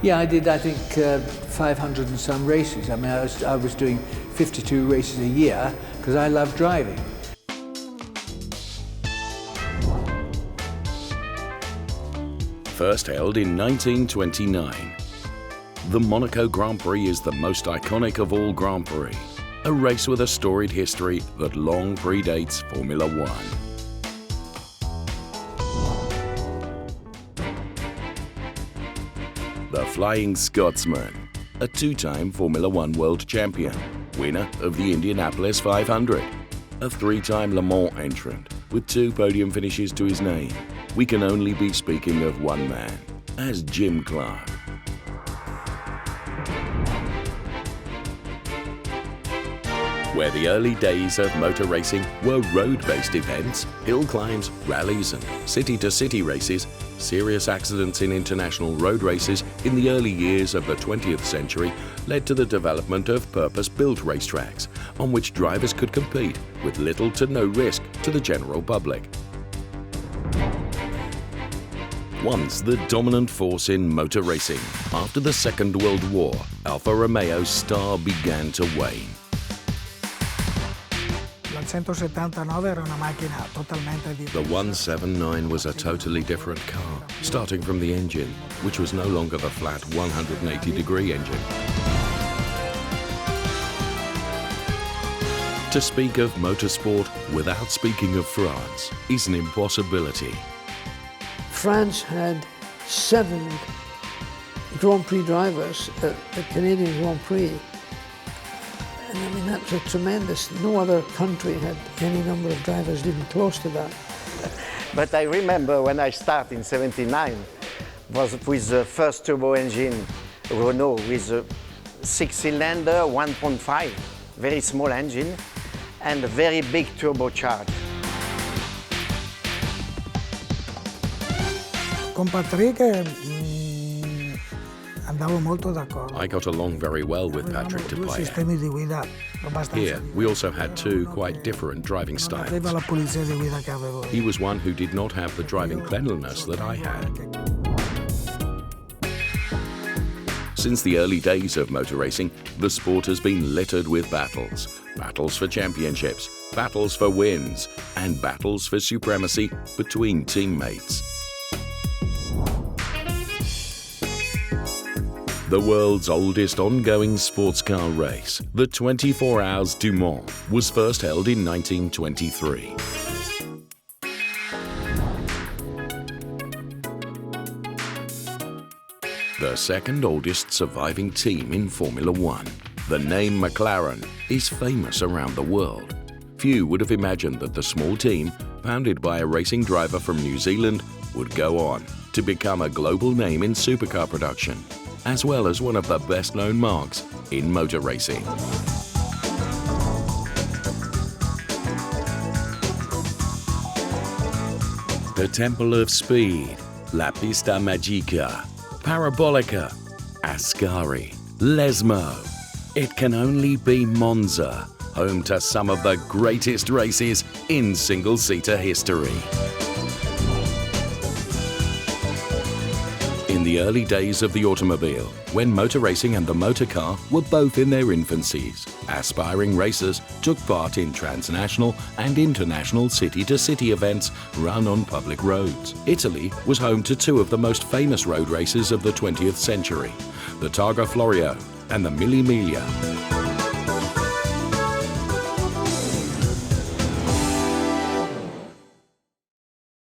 Yeah, I did, I think, 500 and some races. I mean, I was doing 52 races a year because I love driving. First held in 1929. The Monaco Grand Prix is the most iconic of all Grand Prix, a race with a storied history that long predates Formula One. The Flying Scotsman, a two-time Formula One world champion, winner of the Indianapolis 500, a three-time Le Mans entrant with 2 podium finishes to his name. We can only be speaking of one man, as Jim Clark. Where the early days of motor racing were road-based events, hill climbs, rallies and city-to-city races, serious accidents in international road races in the early years of the 20th century led to the development of purpose-built racetracks on which drivers could compete with little to no risk to the general public. Once the dominant force in motor racing, after the Second World War, Alfa Romeo's star began to wane. The 179 was a totally different car, starting from the engine, which was no longer the flat 180-degree engine. To speak of motorsport without speaking of France is an impossibility. France had 7 Grand Prix drivers at the Canadian Grand Prix. And I mean, that's a tremendous, no other country had any number of drivers even close to that. But I remember when I started in '79, was with the first turbo engine Renault with a 6-cylinder 1.5, very small engine, and a very big turbocharge. Con Patrick andavo molto d'accordo. I got along very well with Patrick Depailler. Here, we also had 2 quite different driving styles. He was one who did not have the driving cleanliness that I had. Since the early days of motor racing, the sport has been littered with battles. Battles for championships, battles for wins, and battles for supremacy between teammates. The world's oldest ongoing sports car race, the 24 Hours du Mans, was first held in 1923. The second oldest surviving team in Formula One, the name McLaren, is famous around the world. Few would have imagined that the small team, founded by a racing driver from New Zealand, would go on to become a global name in supercar production, as well as one of the best-known marques in motor racing. The Temple of Speed, La Pista Magica, Parabolica, Ascari, Lesmo. It can only be Monza, home to some of the greatest races in single-seater history. In the early days of the automobile, when motor racing and the motor car were both in their infancies, aspiring racers took part in transnational and international city-to-city events run on public roads. Italy was home to 2 of the most famous road races of the 20th century, the Targa Florio and the Mille Miglia.